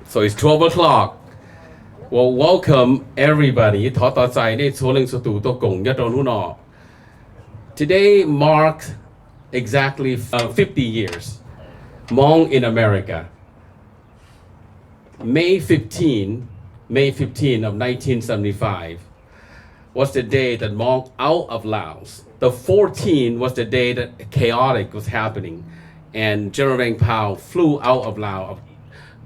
So it's 12 o'clock. Well, welcome everybody. ขอต้อนรับในช่วงสุดตัวกงยะตรงนู้นอ Today marks exactly 50 years. Hmong in America. May 15 of 1975 was the day that Hmong out of Laos. The 14 was the day that chaotic was happening, and General Vang Pao flew out of Laos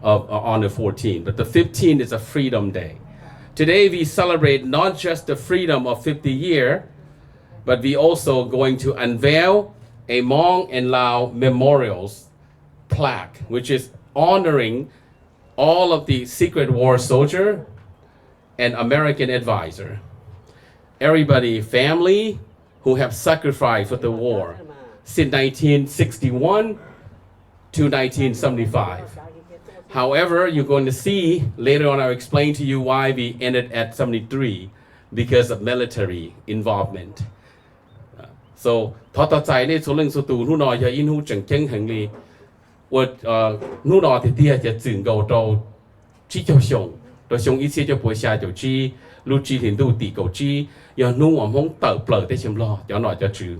on the 14th. But the 15th is a Freedom Day. Today we celebrate not just the freedom of 50 years, but we also going to unveil a Hmong and Lao memorials plaque, which is honoring all of the Secret War soldier and American advisor. Everybody, family who have sacrificed for the war since 1961 to 1975. However, you're going to see later on, I'll explain to you why we ended at 73 because of military involvement. So, ทอตใจในส่วนเรื่องสุดนู่นอยอินหูจังเก่งแห่งนี้ว่านู่นที่ที่จะจึงเอา到ที่จะส่งโดยส่ง一些就不下就知路知ถึงดูตีก็知要นู่我们เติบเปล่าได้ชิมรอเดี๋ยวหน่อยจะจื้อ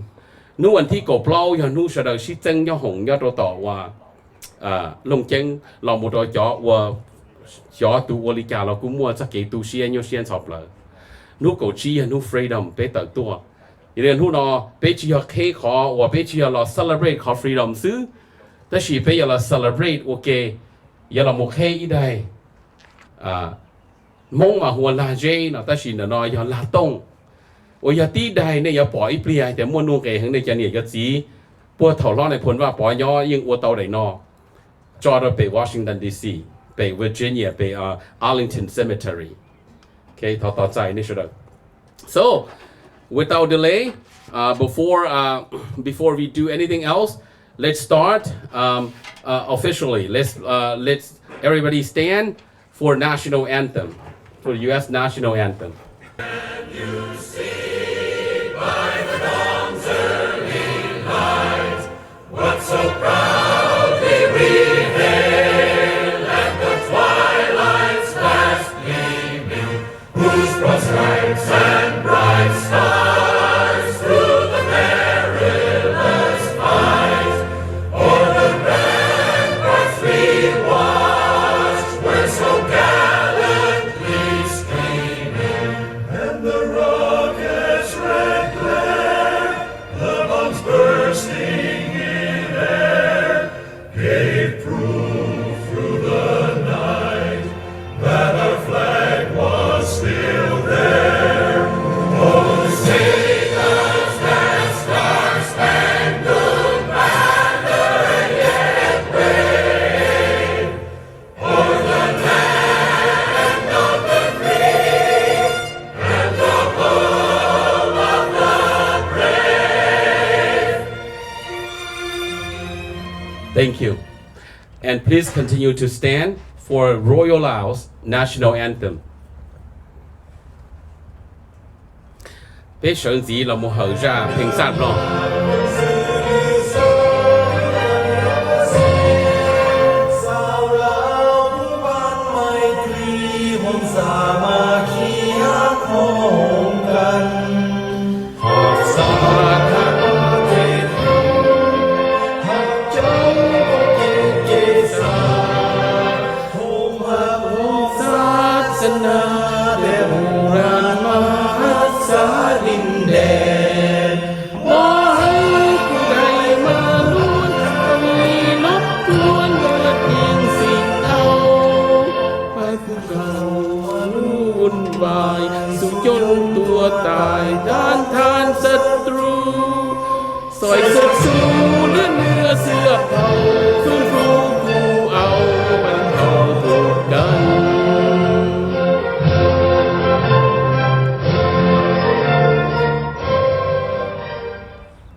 นู่วันที่ก็เปล่า要นู่เสด็จชิจัง要หง要ต่อว่าลงเจงเราหมดเราจ่อว่าจ่อตัวบริการเรากู้มัวจะเกี่ยวตัวเชียนโยเชียนชอบเลยนู่ก็ชี้นู่ freedom ไปเติบตัวอย่างนี้นู่นไปชี้เคขอว่าไปชี้เรา celebrate ขอ freedom ซื้อแต่ชีไปเรา celebrate โอเคอย่าเราโมเคอีได้มงมาหัวลาเจนะแต่ชีน่ะอย่าลาตงโอ้ยตีได้เนี่ยอย่าปล่อยเปลี่ยนแต่มัวนู่เกหังในจะเนี่ยก็จีปวดเท่าร้อนในผลว่าปล่อยย่อยิ่งอัวเตาได้นอจอดไป Washington D.C. ไป Virginia ไป Arlington Cemetery โอเคต่อใจนี่สุด So without delay before we do anything else let's start officially let's everybody stand for national anthem for the U.S. national anthem What so proudly we hail at the twilight's last gleaming, whose broad stripes and bright stars through the perilous fight, o'er the ramparts we watched, were so gallantly streaming, and the rocket's red glare, the bombs bursting gave proof through the night that our flag was still there. Oh, sing us that star-spangled banner yet wave o'er the land of the free and the home of the brave. Thank you. And please continue to stand for Royal Laos national anthem. 俾上子林木後ra平殺咯。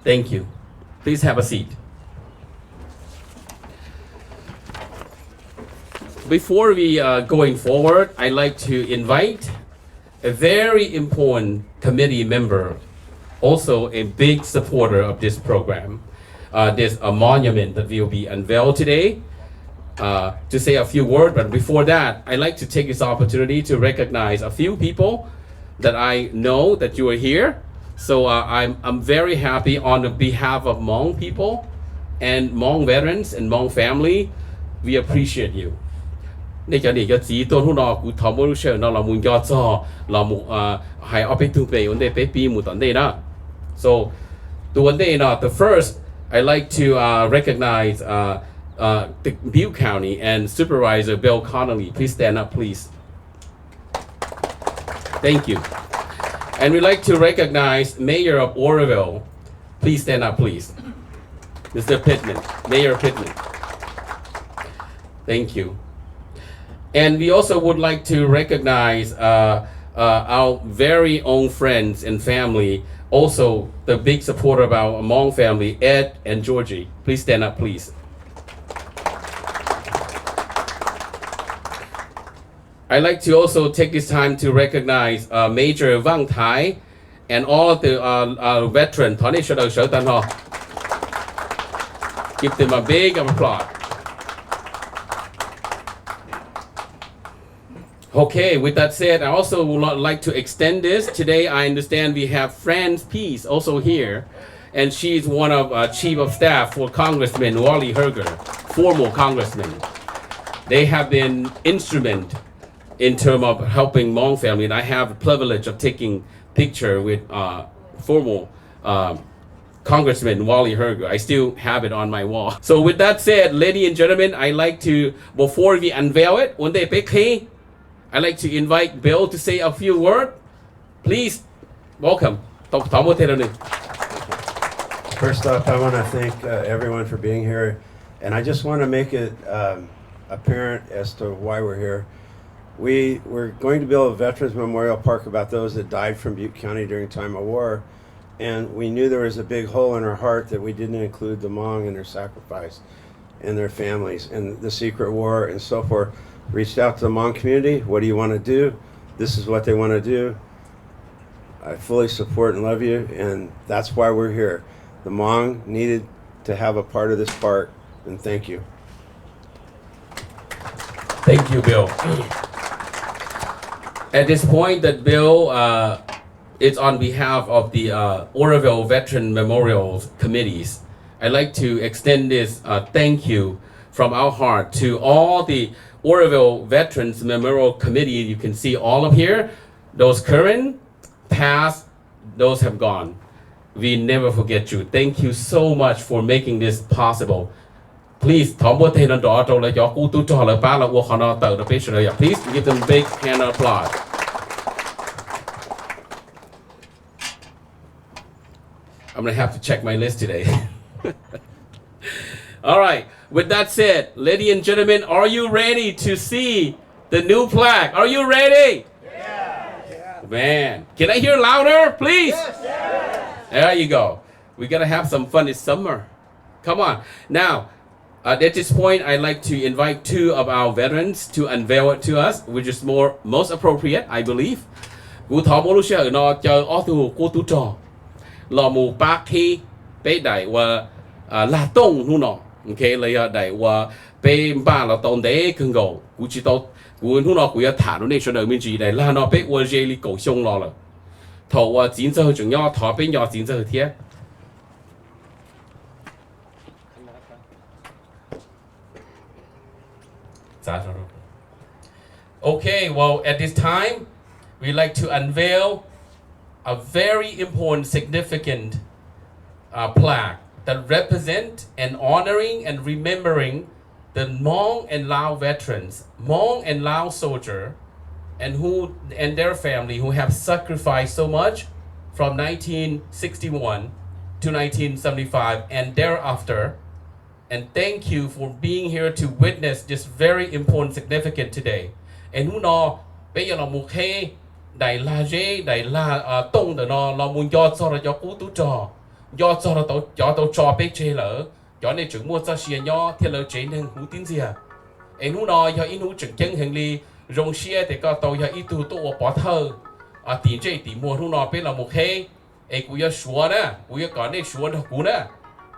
Thank you. Please have a seat. Before we going forward, I'd like to invite a very important committee member, also a big supporter of this program. There's a monument that will be unveiled today. to say a few words. But before that, I'd like to take this opportunity to recognize a few people that I know that you are here. So I'm very happy on the behalf of Hmong people and Hmong veterans and Hmong family. We appreciate you. 呢個嚟嘅指導好咯，佢頭冇上咯，我們叫做，我們係我俾圖俾我哋俾邊冇等你啦。So ตัวนี้นะ the first I like to recognize the Bill County and Supervisor Bill Connolly. Please stand up, please. Thank you. And we'd like to recognize Mayor of Oroville. Please stand up, please. Mr. Pittman, Mayor Pittman. Thank you. And we also would like to recognize our very own friends and family, also the big supporter of our Hmong family, Ed and Georgie. Please stand up, please. I'd like to also take this time to recognize Major Vang Thej and all of the veterans. Give them a big applause. Okay, with that said, I also would like to extend this. Today, I understand we have Franz Peace also here, and she's one of Chief of Staff for Congressman Wally Herger, former congressman. They have been instrumental in terms of helping Hmong family, and I have the privilege of taking picture with former Congressman Wally Herger. I still have it on my wall. So with that said, ladies and gentlemen, I like to, before we unveil it, one day I'd like to invite Bill to say a few words. Please, welcome. First off, I want to thank everyone for being here. And I just want to make it apparent as to why we're here. We're going to build a Veterans Memorial Park about those that died from Butte County during time of war. And we knew there was a big hole in our heart that we didn't include the Hmong and their sacrifice and their families and the secret war and so forth. Reached out to the Hmong community. What do you want to do? This is what they want to do. I fully support and love you, and that's why we're here. The Hmong needed to have a part of this park, and thank you. Thank you, Bill. At this point, that Bill is on behalf of the Oroville Veteran Memorial Committees. I'd like to extend this thank you from our heart to all the Oroville Veterans Memorial Committee. You can see all of here, those current, past, those have gone. We never forget you. Thank you so much for making this possible. Please, please give them a big hand of applause. I'm gonna have to check my list today. All right, with that said, ladies and gentlemen, are you ready to see the new plaque? Are you ready? Yeah. Man, can I hear louder, please? Yes. There you go. We gotta have some fun this summer. Come on. Now, at this point, I'd like to invite two of our veterans to unveil it to us, which is most appropriate, I believe. Okay, lấy đại và bé ba là tông đấy cần gầu, cú chỉ tao cú nó nó cú ya thả nó này cho đời mình chỉ đại là nó bé qua dây li cầu sông lo là, thầu và diễn ra chúng nhau thọ bé nhỏ diễn ra thế. Okay, well at this time, we like to unveil a very important, significant plaque that represent and honoring and remembering the Hmong and Lao veterans, Hmong and Lao soldier, and their family who have sacrificed so much from 1961 to 1975 and thereafter. And thank you for being here to witness this very important, significant today. And who know, bây giờ là một khi đại la dễ đại la tông de nó là muốn cho là cho cú tú trò. Do cho nó tàu cho bé chơi lỡ, cho nên chúng mua cho xe nhỏ thì lỡ chơi nên hú tin gì à? Em hú nói cho in hú trực chân hành lý rong xe thì có tàu cho ít tu tổ bỏ thơ, tiền chơi tiền mua hú nói bé là một hệ, em cũng要说呢，cũng要讲那说的股呢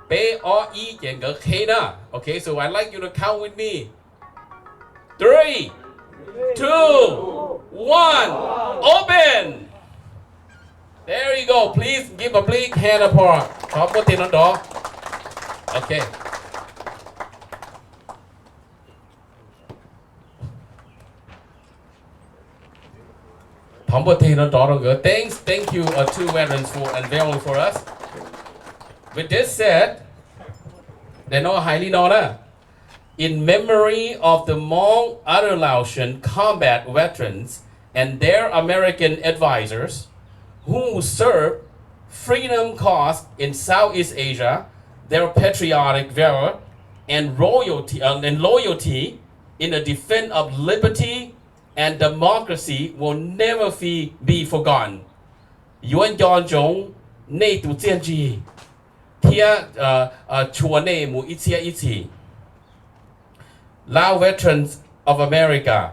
，bé o i 简个 K 呢 ，okay, so I like you to count with me, 3, 2, 1, open. There you go. Please give a big hand apart. Top put in on door. Okay. Top put in on door. Thank you two veterans for unveiling for us. With this said, they know highly known. In memory of the Hmong other Laotian combat veterans and their American advisors who served freedom cause in Southeast Asia, their patriotic valor and loyalty in the defense of liberty and democracy will never be forgotten. Yuan Yon Zhong, Nei Tu Jian Ji, Tia Chua Nei Mu Ichia Ichi. Lao Veterans of America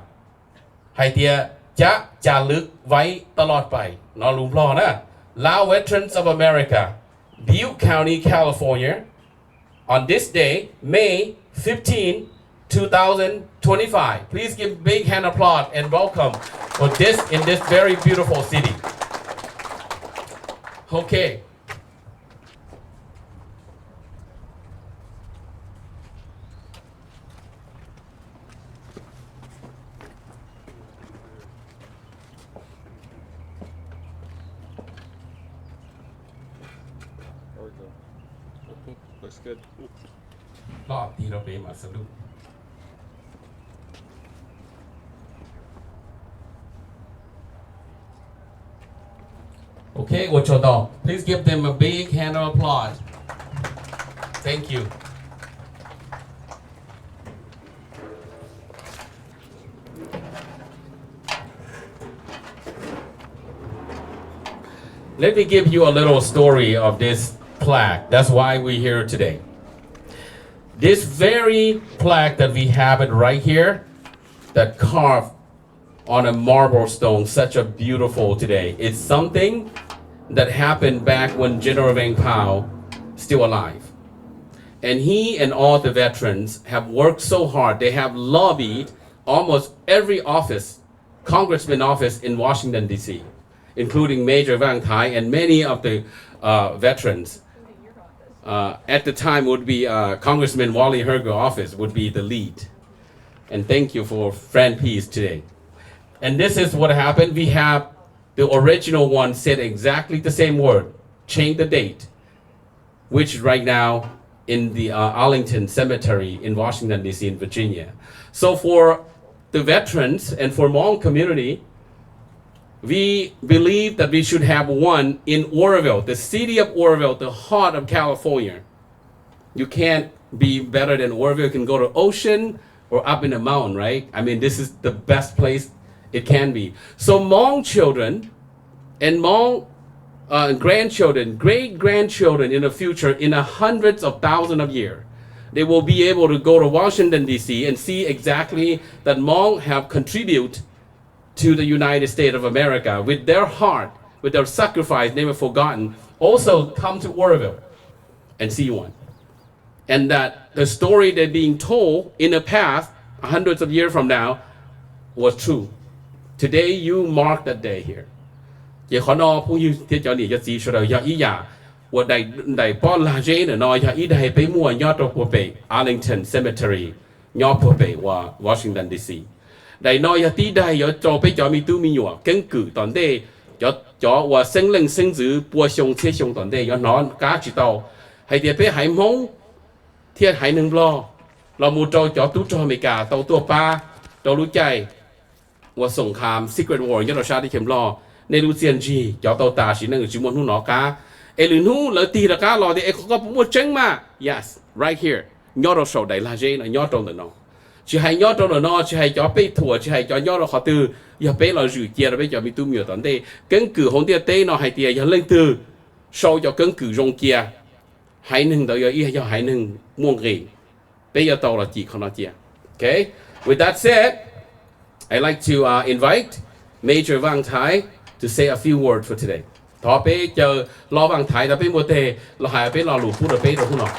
ให้เตียจะจารึกไว้ตลอดไปนอนลุงพลอนะ Lao Veterans of America Butte County California on this day May 15 2025 please give big hand applause and welcome for this in this very beautiful city okay Looks good. รอบที่เราไปมาสรุป Okay, Wachodo, please give them a big hand of applause. Thank you. Let me give you a little story of this plaque. That's why we're here today. This very plaque that we have it right here, that carved on a marble stone, such a beautiful today. It's something that happened back when General Vang Pao still alive. And he and all the veterans have worked so hard. They have lobbied almost every office, congressman office in Washington, D.C., including Major Vang Thej and many of the veterans. At the time would be Congressman Wally Herger office would be the lead. And thank you for friend peace today. And this is what happened. We have the original one said exactly the same word, change the date, which right now in the Arlington Cemetery in Washington, D.C. in Virginia. So for the veterans and for Hmong community, we believe that we should have one in Oroville, the city of Oroville, the heart of California. You can't be better than Oroville. You can go to ocean or up in the mountain, right? I mean, this is the best place it can be. So Hmong children and Hmong grandchildren, great-grandchildren in the future, in the hundreds of thousands of years, they will be able to go to Washington, D.C. and see exactly that Hmong have contributed to the United States of America with their heart, with their sacrifice, never forgotten. Also come to Oroville and see one. And that the story that being told in the past, hundreds of years from now, was true. Today you mark that day here. 也可能ผู้อยู่ที่เจ้านี่จะสีชุดเราอยากอีหยาว่าได้ป้อนลาเจนเนาะอยากอีได้ไปมั่วยอดตัวผัวไป Arlington Cemetery ยอดผัวไปว่า Washington D.C. ได้น้อยอยากตีได้อยากจ่อไปจ่อมีตู้มีอยู่根據當地อยากจ่อว่า聖靈聖子播上車上當地อยากนอน加知道係啲ไป喺มงเทียน喺หนึ่งบล้อเรามูจ่อจ่อตู้จ่ออเมริกาตัวตัวป้าตัวรู้ใจว่าสงคราม Secret War ยอดเราชาติเข็มล้อในรูเซียนจีจ่อตัวตาสีนั่งจิมวนหูหนอกาเอลินหูแล้วตีละกาหล่อที่เอเขาก็พูดเจ๋งมาก yes right here ยอดเราโชว์ได้ลาเจนยอดตรงนั้นเนาะchỉ hay nhớ trong nó chỉ hay cho bé thua chỉ hay cho nhớ nó khó từ giờ bé là rủi kia là bé cho mi tu miêu tận đây根據紅啲爹nó hay tiền giờ lên từ sau cho根據rong kia hay nâng tới giờ ý giờ hay nâng muôn gì bây giờ tàu là chỉ không nói chia okay with that said I like to invite Major Vang Thej to say a few words for today ต่อไปเจอรอ Vang Thej แต่เป็นโมเตเราหายไปรอหลุดพูดเราไปเราพูดหน่อย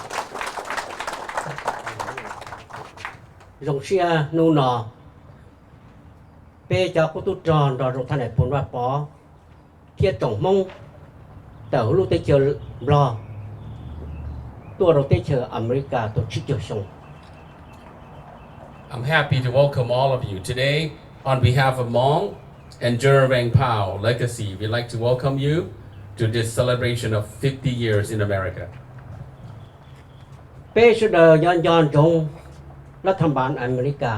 rong xia nu nọ Bây giờ cô tu tròn rồi rồi thằng này phun vào bó thiết tổng mông tàu lúc tới chờ lo tôi rồi tới chờ America tôi chỉ chờ xong. I'm happy to welcome all of you today on behalf of Hmong and General Vang Pao legacy. We'd like to welcome you to this celebration of 50 years in America. Bây giờย้อนจงรัฐบาลอเมริกา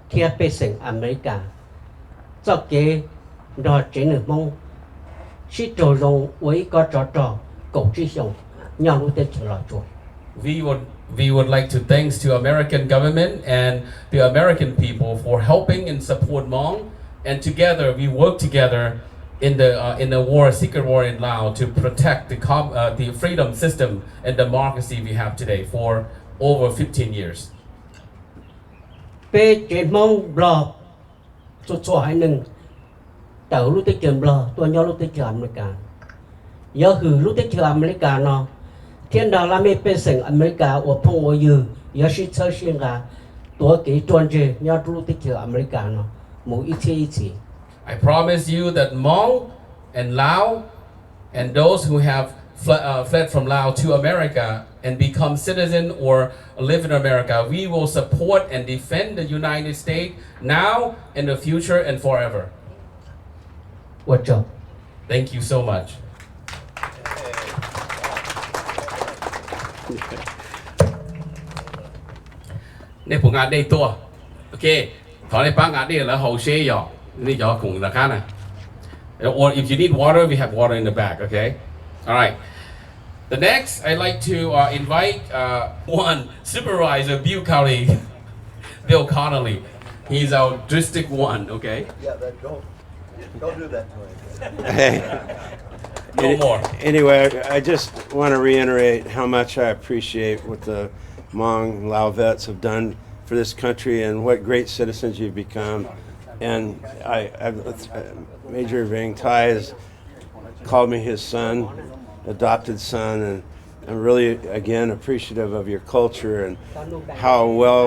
เทียบไปสิ่งอเมริกาเจ้าเก๋รอจีนมงชิโจลงไว้ก็จอกูจีชงย้อนรู้เต็มฉลาดจว We would like to thanks to American government and the American people for helping and support Hmong, and together we work together in the war, secret war in Laos to protect the freedom system and democracy we have today for over 15 years. เป้เจ็ดโมงบลอบสุดๆให้หนึ่งเต่ารู้ที่เจอบลอตัวยอรู้ที่เจออเมริกาเยอะคือรู้ที่เจออเมริกาเนาะเทียนดาวลาไม่เป็นสิ่งอเมริกาอวดพงอวยืเยอะชิดเชื่อชิงกาตัวกี่จวนเจยอรู้ที่เจออเมริกาเนาะหมู่อีที I promise you that Hmong and Lao and those who have fled from Laos to America and become citizen or live in America, we will support and defend the United States now, in the future, and forever. What job? Thank you so much. นี่ผมงานได้ตัวโอเคถอนในปังงานได้แล้วเขาเชียร์หยอกนี่หยอกคงราคานะ or if you need water we have water in the back okay all right the next I'd like to invite one supervisor Bill Connolly Bill Connolly he's our district one okay Yeah, don't do that to him. Hey. no more Anyway, I just want to reiterate how much I appreciate what the Hmong Lao vets have done for this country and what great citizens you've become. And Major Vang has called me his son, adopted son, and I'm really, again, appreciative of your culture and how well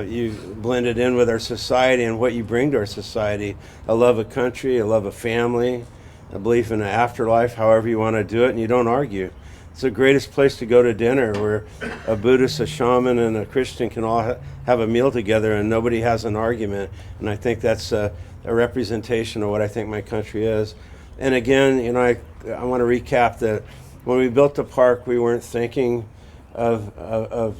you blended in with our society and what you bring to our society. A love of country, a love of family, a belief in the afterlife, however you want to do it, and you don't argue. It's the greatest place to go to dinner where a Buddhist, a shaman, and a Christian can all have a meal together and nobody has an argument. And I think that's a representation of what I think my country is. And again, you know, I want to recap that when we built the park, we weren't thinking of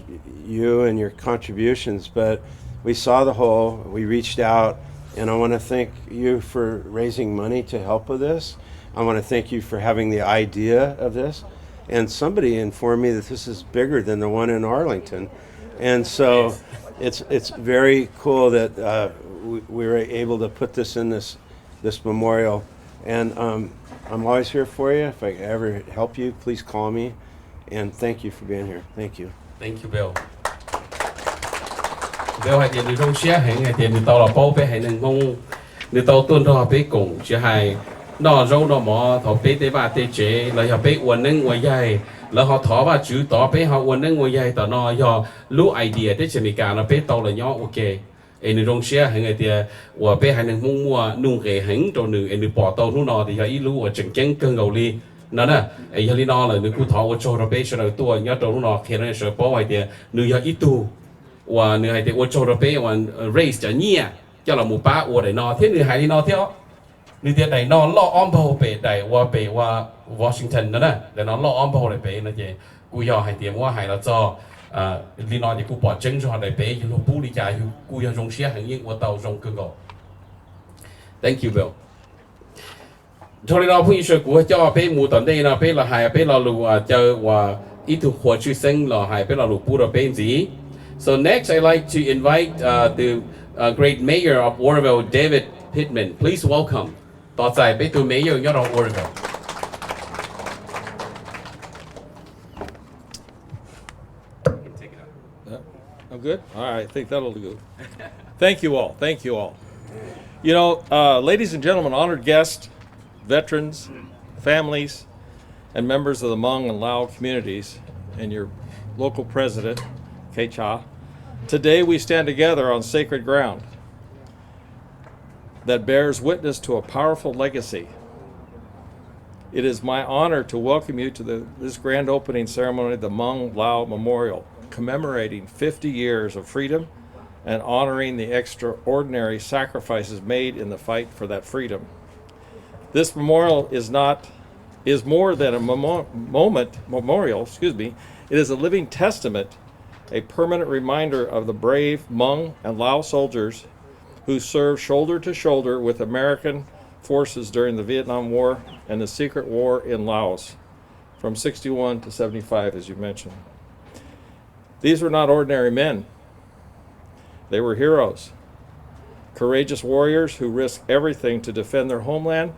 you and your contributions, but we saw the hole, we reached out, and I want to thank you for raising money to help with this. I want to thank you for having the idea of this. And somebody informed me that this is bigger than the one in Arlington. And so it's very cool that we were able to put this in this memorial. And I'm always here for you. If I ever help you, please call me. And thank you for being here. Thank you. Thank you Bill Bill 係電腦中寫係電腦到了報俾係能夠你到端到俾共就係nó râu nó mỏ thọ bé tế ba tế chế là họ bé uốn nâng uốn dày là họ thọ ba chữ tỏ bé họ uốn nâng uốn dày tỏ nó họ lú idea tế chế cả nó bé tàu là nhỏ ok em rong share hay người tiề uốn bé hay nâng mông mua nung cái hứng đồ nữ em bỏ tàu lúc nó thì họ ít lú uốn chừng chừng cơn gầu li nó nè em họ li nó là nữ cú thọ uốn cho nó bé cho nó tua nhớ tàu lúc nó khi nó sợ bỏ vậy tiề nữ họ ít tu uốn nữ hay tiề uốn cho nó bé uốn raise cho nhia cho là một ba uốn để nó thế nữ hay li nó theoนี่เดี๋ยวไหนนอนล่ออ้อมพอเปได้ว่าเปว่าวอชิงตันนั่นน่ะแต่นอนล่ออ้อมพอเลยเปนั่นเองกูยอให้เตรียมว่าให้เราจ่อลีนอนอย่างกูปอดจึงจ่อได้เปยังลูกปูดีใจอยู่กูยอจงเชียร์ให้ยิ่งว่าเตาจงกึ่งก่อ Thank you Bill ทอรีนอผู้ยิ่งช่วยกูจ่อเปหมูตอนนี้นะเปเราหายเปเราลูเจอว่าอีถูกหัวชื่อเซ็งเราหายเปเราลูกปูเราเปจี So next I like to invite the great mayor of Oroville David Pittman please welcome ต่อใจไปตัวเมย์ยอดเรา Oroville I'm good? All right, I think that'll do. Thank you all. Thank you all. You know, ladies and gentlemen, honored guests, veterans, families, and members of the Hmong and Lao communities, and your local president, QHIB, today we stand together on sacred ground. that bears witness to a powerful legacy. It is my honor to welcome you to this grand opening ceremony of the Hmong-Lao Memorial, commemorating 50 years of freedom and honoring the extraordinary sacrifices made in the fight for that freedom. This memorial is more than a memorial. It is a living testament, a permanent reminder of the brave Hmong and Lao soldiers who served shoulder to shoulder with American forces during the Vietnam War and the secret war in Laos from 61 to 75, as you mentioned. These were not ordinary men. They were heroes, courageous warriors who risked everything to defend their homeland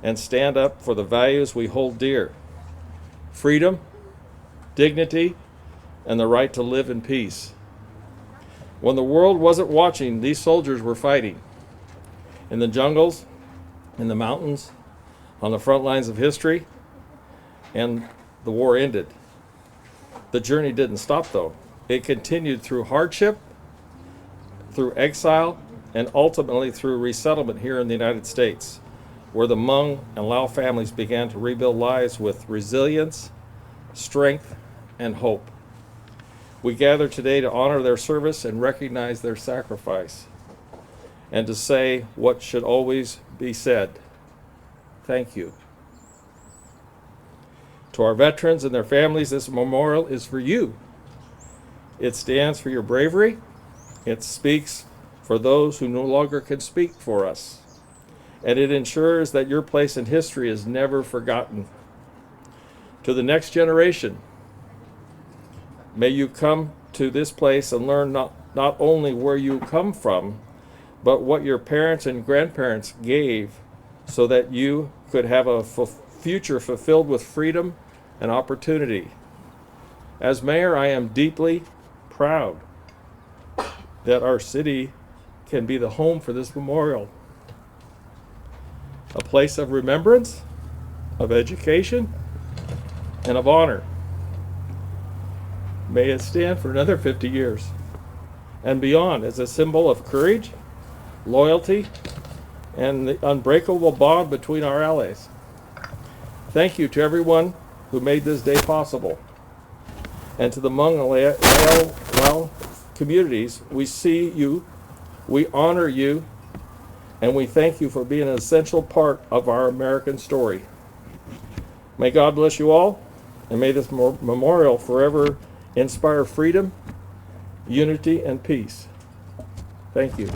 and stand up for the values we hold dear: freedom, dignity, and the right to live in peace. When the world wasn't watching, these soldiers were fighting in the jungles, in the mountains, on the front lines of history, and the war ended. The journey didn't stop, though. It continued through hardship, through exile, and ultimately through resettlement here in the United States, where the Hmong and Lao families began to rebuild lives with resilience, strength, and hope. We gather today to honor their service and recognize their sacrifice, and to say what should always be said: thank you. To our veterans and their families, this memorial is for you. It stands for your bravery. It speaks for those who no longer can speak for us. And it ensures that your place in history is never forgotten. To the next generation, may you come to this place and learn not only where you come from, but what your parents and grandparents gave so that you could have a future fulfilled with freedom and opportunity. As mayor, I am deeply proud that our city can be the home for this memorial, a place of remembrance, of education, and of honor. May it stand for another 50 years and beyond as a symbol of courage, loyalty, and the unbreakable bond between our allies. Thank you to everyone who made this day possible. And to the Hmong and Lao communities, we see you, we honor you, and we thank you for being an essential part of our American story. May God bless you all, and may this memorial forever inspire freedom, unity, and peace. Thank you.